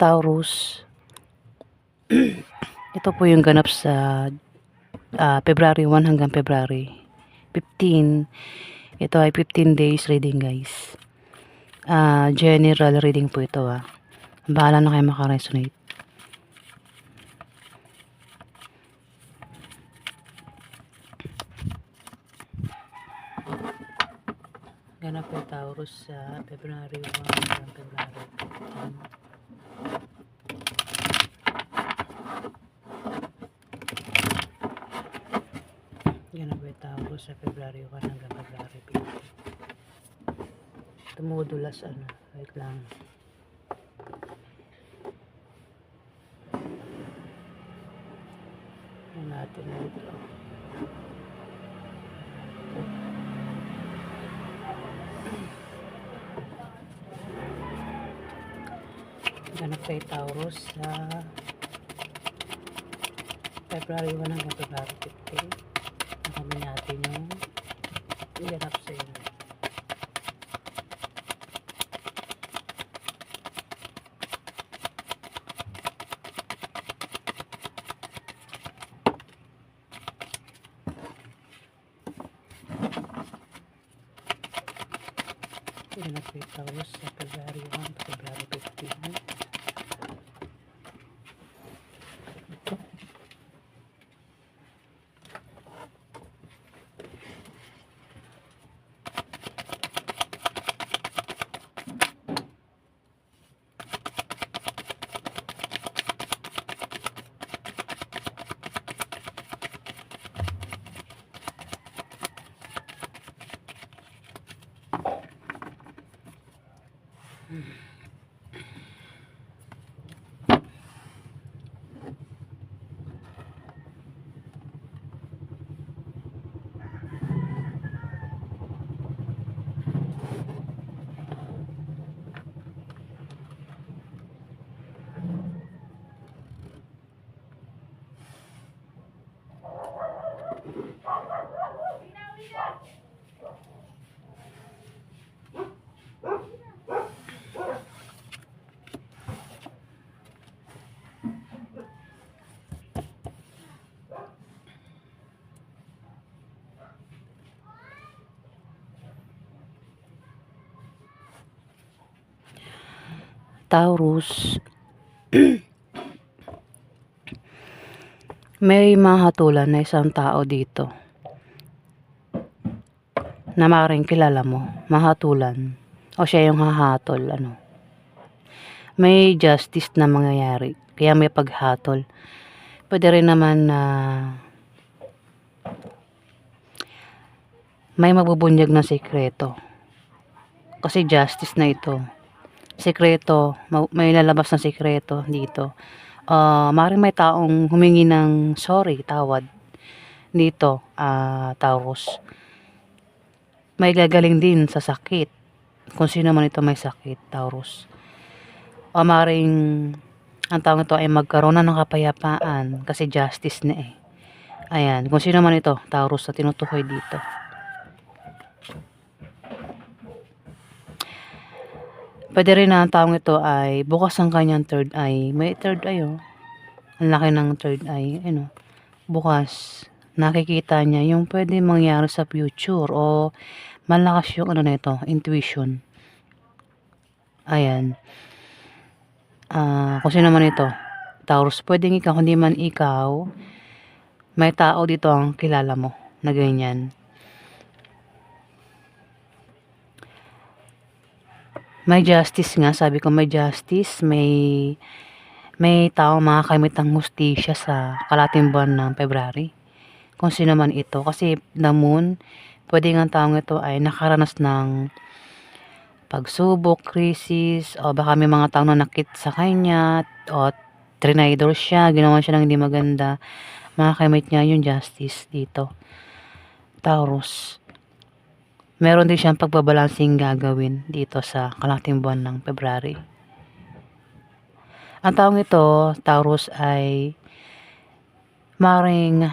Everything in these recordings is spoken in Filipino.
Taurus, ito po yung ganap sa February 1 hanggang February 15. Ito ay 15 days reading, guys. General reading po ito. Bahala na kayo makaresonate. Ganap po Taurus sa February 1 hanggang February 15. Ganap po Taurus sa February 1 hanggang February 15. Tumudulas wait lang. Yan natin ito. Ganap kay Taurus sa February 1 hanggang February 15. Nakamin natin yung ganap sa inyo. Ganap kay Taurus sa February 1 hanggang February 15. Taurus, may mahatulan na isang tao dito na maaaring kilala mo, mahatulan o siya yung hahatol. May justice na mangyayari, kaya may paghatol. Pwede rin naman na may mabubunyag na sekreto, kasi justice na ito. Sekreto, may lalabas na sekreto dito. Maaaring may taong humingi ng sorry, tawad dito, Taurus. May gagaling din sa sakit, kung sino man ito may sakit, Taurus. O maaaring ang taong ito ay magkaroon na ng kapayapaan kasi justice na Ayan, kung sino man ito, Taurus, na tinutukoy dito. Pwede rin na ang taong ito ay bukas ang kanyang third eye. May third eye, Ang laki ng third eye, bukas. Nakikita niya yung pwede mangyari sa future o malakas yung na ito, intuition. Ayan. Kung sino man ito, Taurus, pwedeng ikaw, hindi man ikaw, may tao dito ang kilala mo na ganyan. May justice nga, sabi ko may justice, may tao makakamit ng hustisya sa kalating buwan ng February. Kung sino man ito, kasi the moon, pwede nga taong ito ay nakaranas ng pagsubok, krisis, o baka may mga taong nanakit sa kanya, o trinidor siya, ginawa siya ng hindi maganda, makakamit niya yung justice dito, Taurus. Meron din siyang pagbabalansing gagawin dito sa kalating buwan ng February. Ang taong ito, Taurus, ay maring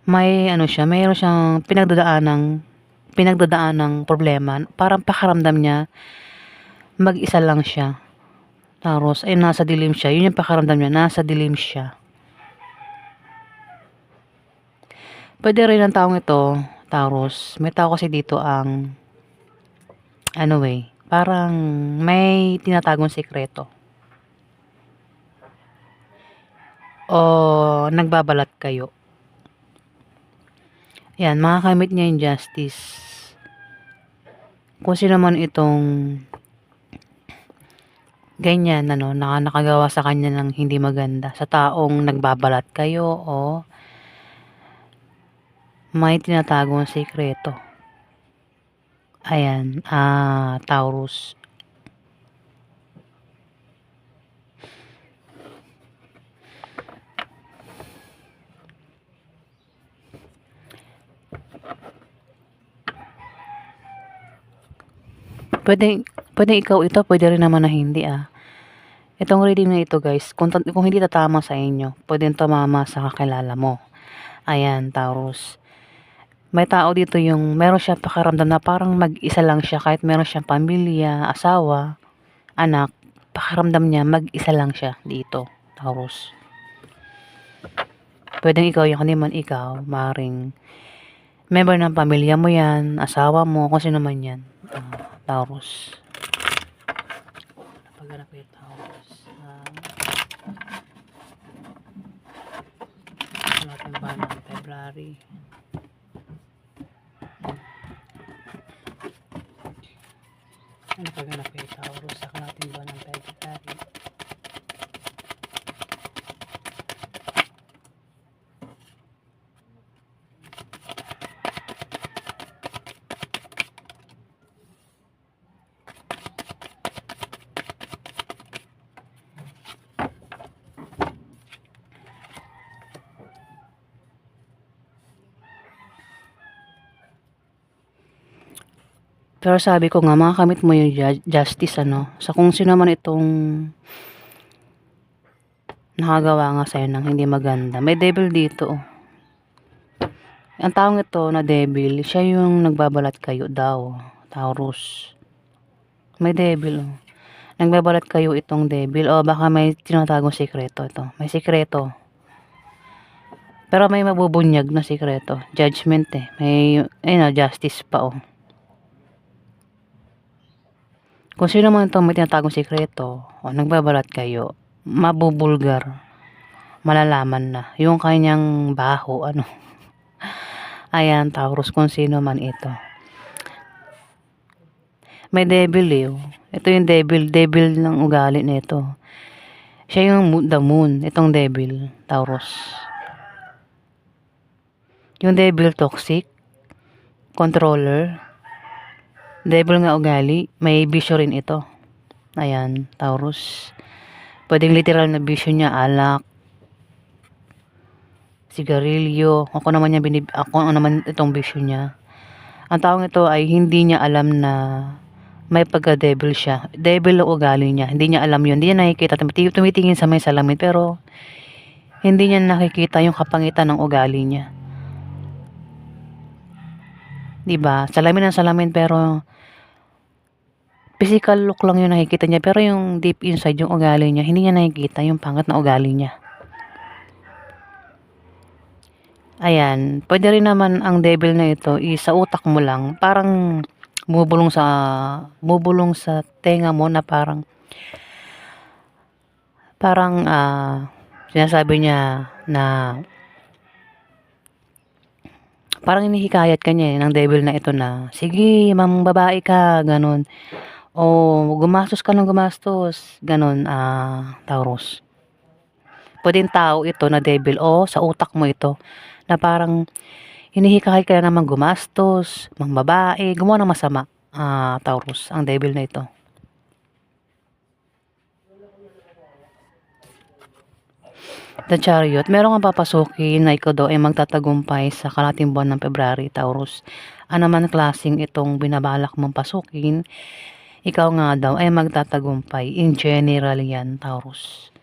may mayroon siyang pinagdadaan ng problema. Parang pakaramdam niya mag-isa lang siya. Taurus, ay nasa dilim siya. Yun yung pakiramdam niya, nasa dilim siya. Pwede rin ang taong ito, Taurus, may tao kasi dito ang, parang may tinatagong sekreto. O nagbabalat kayo. Yan, makakamit niya yung justice. Kung sino man itong ganyan, nakagawa sa kanya ng hindi maganda. Sa taong nagbabalat kayo o may tinatagong sekreto. Ayan, Taurus. Pwede ikaw ito, pwede rin naman na hindi Itong reading na ito guys, kung hindi tatama sa inyo, pwedeng tumama sa kakilala mo. Ayan, Taurus. May tao dito yung meron siyang pakiramdam na parang mag-isa lang siya kahit meron siyang pamilya, asawa, anak. Pakiramdam niya mag-isa lang siya dito, Taurus. Pwedeng ikaw yung man ikaw, maring member ng pamilya mo yan, asawa mo, kung sino man yan, Taurus. Napaghanap kayo, Taurus. Natin ba ng February? Napaghanap kayo, Taurus. Saka natin ba ng February? Pero sabi ko nga, makakamit mo yung justice, sa kung sino man itong nakagawa nga sa'yo ng hindi maganda. May devil dito. Ang taong ito na devil, siya yung nagbabalat kayo daw, Taurus. May devil. Nagbabalat kayo itong devil. O baka may tinatagong sekreto ito. May sekreto. Pero may mabubunyag na sekreto. Judgment May, justice pa Kung sino man itong may tinatagong sekreto, o nagbabalat kayo, mabubulgar, malalaman na. Yung kanyang baho, Ayan, Taurus, kung sino man ito. May devil Ito yung devil ng ugali nito. Siya yung the moon, itong devil, Taurus. Yung devil toxic, controller, devil nga ugali, may bisyo rin ito. Ayan, Taurus. Pwedeng literal na bisyo niya, alak, sigarilyo, ako naman itong bisyo niya. Ang taong ito ay hindi niya alam na may pagka-devil siya. Devil ang ugali niya. Hindi niya alam yun. Hindi niya nakikita. Tumitingin sa may salamin pero hindi niya nakikita yung kapangitan ng ugali niya. Diba? Salamin ng salamin pero physical look lang yung nakikita niya pero yung deep inside yung ugali niya, hindi niya nakikita yung pangit na ugali niya. Ayan, pwede rin naman ang devil na ito sa utak mo lang, parang bubulong sa tenga mo na parang sinasabi niya na parang inihikayat ka niya ng devil na ito na, sige, babae ka, ganun. O gumastos ka ng gumastos, ganun, Taurus. Pwedeng tao ito na devil o sa utak mo ito na parang hinihikayat ka naman gumastos, babae, gumawa ng masama, Taurus, ang devil na ito. The Chariot, meron kang papasukin na ikaw daw ay magtatagumpay sa kalahating buwan ng February, Taurus. Ano man klaseng itong binabalak mong pasukin, ikaw nga daw ay magtatagumpay. In general yan, Taurus.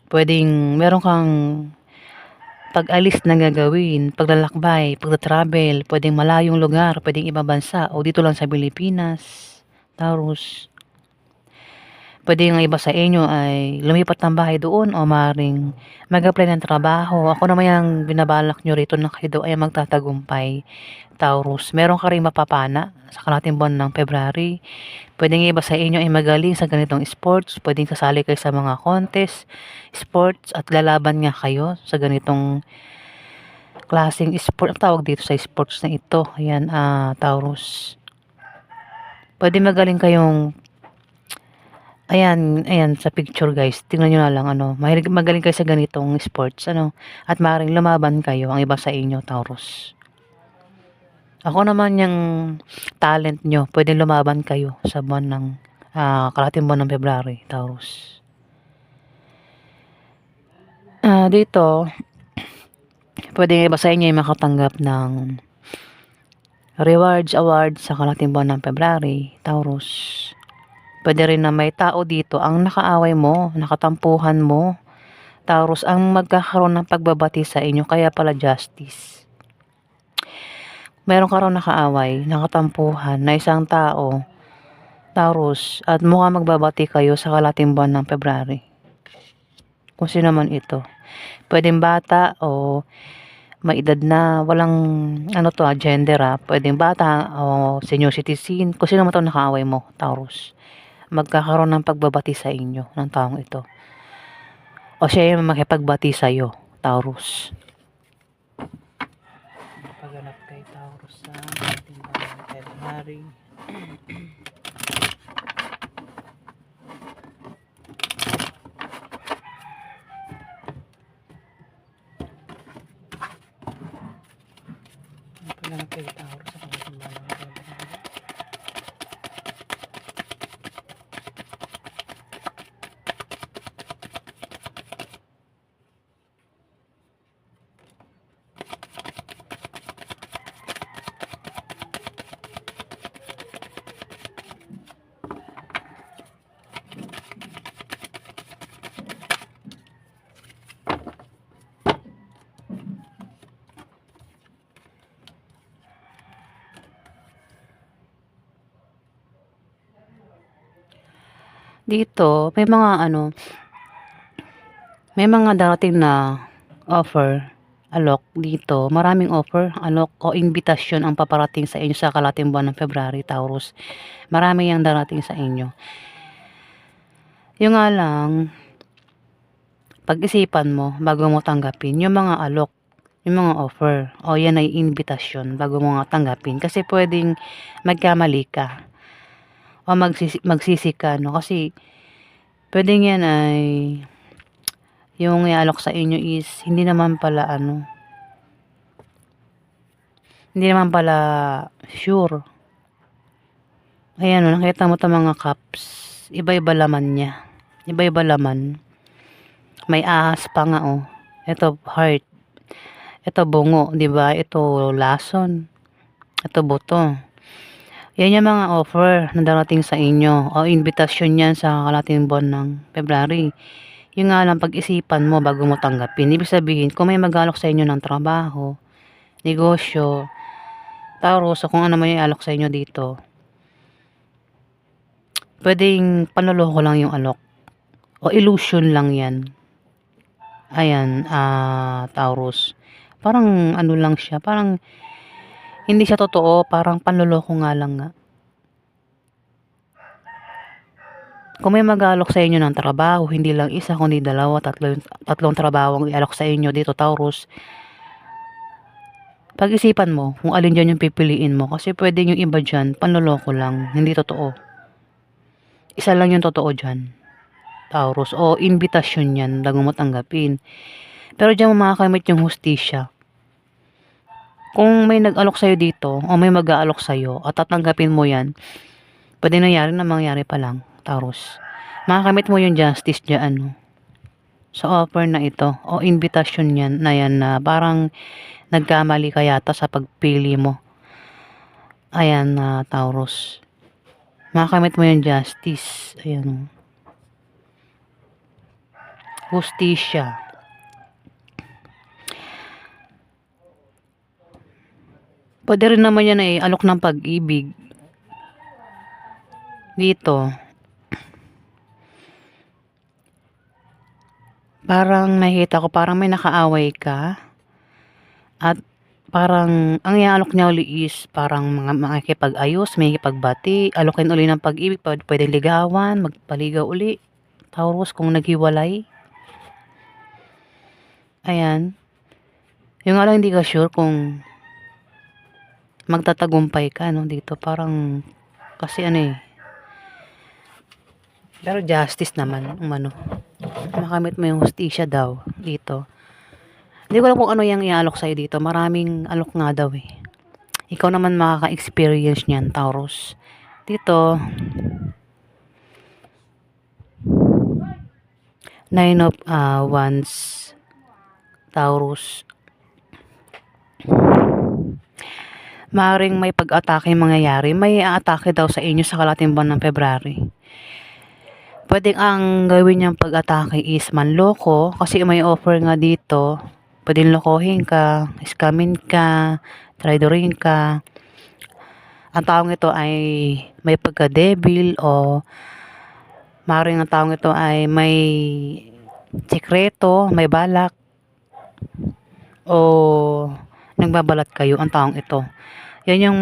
Pwedeng meron kang pag-alis na gagawin, paglalakbay, pagta-travel, pwedeng malayong lugar, pwedeng ibang bansa o dito lang sa Pilipinas, Taurus. Pwede yung iba sa inyo ay lumipat ng bahay doon o maaaring mag-apply ng trabaho. Ako naman yung binabalak nyo rito na kayo daw ay magtatagumpay, Taurus. Meron ka rin mapapana sa kalahating buwan ng February. Pwedeng iba sa inyo ay magaling sa ganitong sports. Pwedeng kasali kayo sa mga contest, sports at lalaban nga kayo sa ganitong klaseng sport. Ang tawag dito sa sports na ito. Ayan, Taurus. Pwede magaling kayong ayan, ayan sa picture guys, tingnan niyo na lang ano, magaling kayo sa ganitong sports ano, at maaaring lumaban kayo ang iba sa inyo, Taurus. Ako naman yung talent nyo, pwedeng lumaban kayo sa buwan ng kalahating buwan ng February, Taurus. Dito, pwedeng iba sa inyo ay makatanggap ng rewards, awards sa kalahating buwan ng February, Taurus. Pwede rin na may tao dito ang nakaaway mo, nakatampuhan mo, Taurus, ang magkakaroon ng pagbabati sa inyo, kaya pala justice. Meron ka raw nakaaway, nakatampuhan na isang tao, Taurus, at mukhang magbabati kayo sa kalahating buwan ng February. Kung sino man ito. Pwedeng bata o may edad na, walang gender Pwedeng bata o senior citizen, kung sino man ito nakaaway mo, Taurus. Magkakaroon ng pagbabati sa inyo ng taong ito. O siya yung makipagbati sa iyo, Taurus. Paghanap kay Taurus sa ating February. Paghanap kay Taurus sa ating February. Dito, may mga darating na offer, alok dito. Maraming offer, alok o imbitasyon ang paparating sa inyo sa kalahating buwan ng February, Taurus. Marami yang darating sa inyo. Yung nga lang, pag-isipan mo bago mo tanggapin yung mga alok, yung mga offer, o yan ay imbitasyon bago mo nga tanggapin. Kasi pwedeng magkamali ka o magsisi ka, no? Kasi pwedeng yan ay yung ialok sa inyo is hindi naman pala sure. Ayan, nakita mo 'tong mga cups, iba-iba laman niya. Iba-iba laman. May ahas pa nga oh. Ito heart. Ito bungo, 'di ba? Ito lason. Ito buto. Yan yung mga offer na darating sa inyo o invitasyon yan sa kalahating buwan ng February. Yung nga lang pag-isipan mo bago mo tanggapin. Ibig sabihin, kung may mag-alok sa inyo ng trabaho, negosyo, Taurus, o kung ano man yung alok sa inyo dito, pwedeng panloloko lang yung alok. O illusion lang yan. Ayan, Taurus. Parang ano lang siya, parang hindi siya totoo, parang panloloko nga lang nga. Kung may mag-aalok sa inyo ng trabaho, hindi lang isa, kundi dalawa, tatlong trabaho ang ialok sa inyo dito, Taurus. Pag-isipan mo kung alin dyan yung pipiliin mo. Kasi pwede yung iba dyan, panloloko lang, hindi totoo. Isa lang yung totoo dyan, Taurus. O invitasyon yan, bago mo tanggapin. Pero dyan mo makakamit yung hustisya. Kung may nag-alok sa'yo dito, o may mag-aalok sa'yo, at tatanggapin mo yan, pwede nangyari na mangyari pa lang, Taurus. Makakamit mo yung justice dyan, sa offer na ito, o invitasyon yan na yan na parang nagkamali ka yata sa pagpili mo. Ayan, Taurus. Makakamit mo yung justice. Ayan. Hustisya. Puwede rin naman yan ay alok ng pag-ibig. Dito, parang nakikita ko parang may nakaaway ka at parang ang iaalok niya uli is parang mga makikipag-ayos, makikipagbati, alokin uli ng pag-ibig, puwedeng ligawan, magpaligaw uli. Taurus kung naghiwalay, ayan. Yung nga lang hindi ka sure kung magtatagumpay ka 'no dito, parang kasi ano, eh, pero justice naman umano. Makamit mo yung hustisya daw dito. Hindi ko alam kung ano yung iaalok sa'yo dito, maraming alok nga daw, eh. Ikaw naman makaka-experience niyan, Taurus. Dito, Nine of Wands, Taurus. Maaaring may pag-atake mangyayari. May aatake daw sa inyo sa kalahating buwan ng February. Puwedeng ang gawin niyang pag-atake is manloko kasi may offer nga dito. Puwedeng lokohin ka, scammin ka, traidorin ka. Ang taong ito ay may pagka-devil o maaaring ang taong ito ay may sikreto, may balak o nagbabalat kayo ang taong ito. Yan yung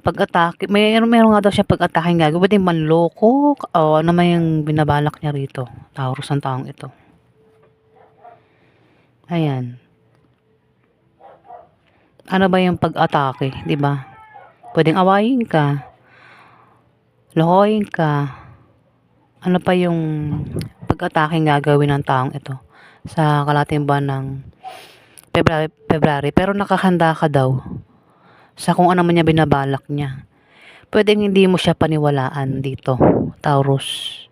pag-atake. Meron nga daw siya pag-atake nga. Pwedeng manloko o ano man yung binabalak niya rito. Taurus ang taong ito. Ayan. Ano ba yung pag-atake, di ba? Pwedeng awayin ka, lokohin ka. Ano pa yung pag-atake gagawin ng taong ito sa kalahating buwan ng February. Pero nakahanda ka daw sa kung ano man niya binabalak niya. Pwedeng hindi mo siya paniwalaan dito, Taurus.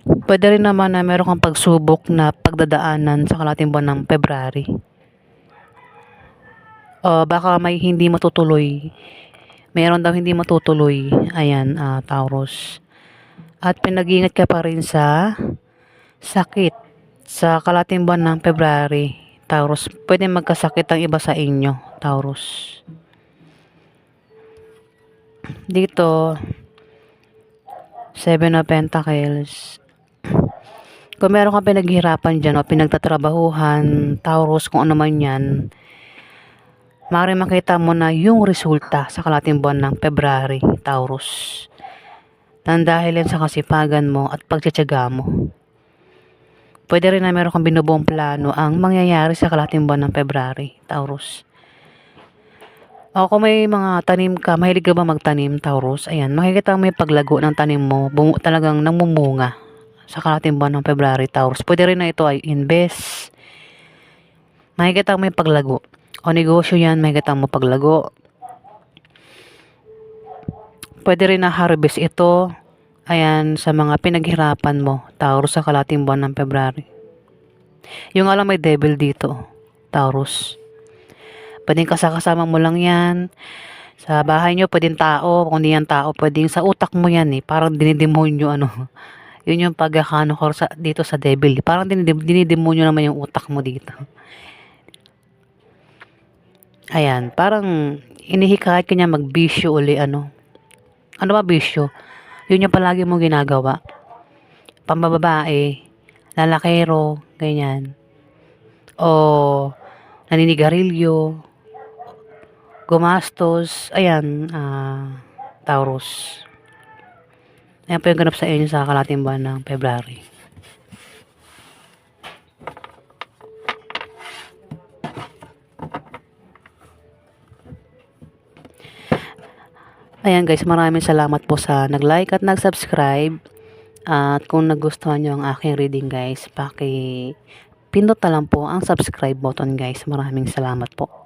Pwede rin naman na meron kang pagsubok na pagdadaanan sa kalahating buwan ng February. Baka may hindi matutuloy. Meron daw hindi matutuloy. Ayan, Taurus. At pinag-iingat ka pa rin sa sakit sa kalahating buwan ng February, Taurus. Pwede magkasakit ang iba sa inyo, Taurus. Dito, Seven of Pentacles. Kung meron kang pinaghihirapan dyan o pinagtatrabahuhan, Taurus, kung ano man yan, maaaring makita mo na yung resulta sa kalahating buwan ng February, Taurus. Nang dahil yan sa kasipagan mo at pagtsatsaga mo. Pwede rin na meron kang binubuong plano ang mangyayari sa kalahating buwan ng February, Taurus. O kung may mga tanim ka, mahilig ka ba magtanim, Taurus? Ayan, makikita may paglago ng tanim mo, talagang namumunga sa kalahating buwan ng February, Taurus. Pwede rin na ito ay invest. Makikita may paglago. O negosyo yan, makikita mo paglago. Pwede rin na harvest ito. Ayan, sa mga pinaghirapan mo, Taurus, sa kalahating buwan ng February. Yung alam may devil dito, Taurus. Pwedeng kasama mo lang yan. Sa bahay nyo, pwedeng tao. Kung di yan tao, pwedeng sa utak mo yan eh. Parang dinidemonyo ano. Yun yung pagkakano ko dito sa devil. Parang dinidemonyo naman yung utak mo dito. Ayan, parang inihikayat ka niya magbisyo uli ano. Ano ba bisyo? Yun yung palagi mong ginagawa. Pambababae, lalakero, ganyan. O naninigarilyo, gumastos, ayan, Taurus. Ayan po yung ganap sa inyo sa kalahating buwan ng February. Ayan guys, maraming salamat po sa nag-like at nag-subscribe. At kung nagustuhan nyo ang aking reading guys, pindot na lang po ang subscribe button guys. Maraming salamat po.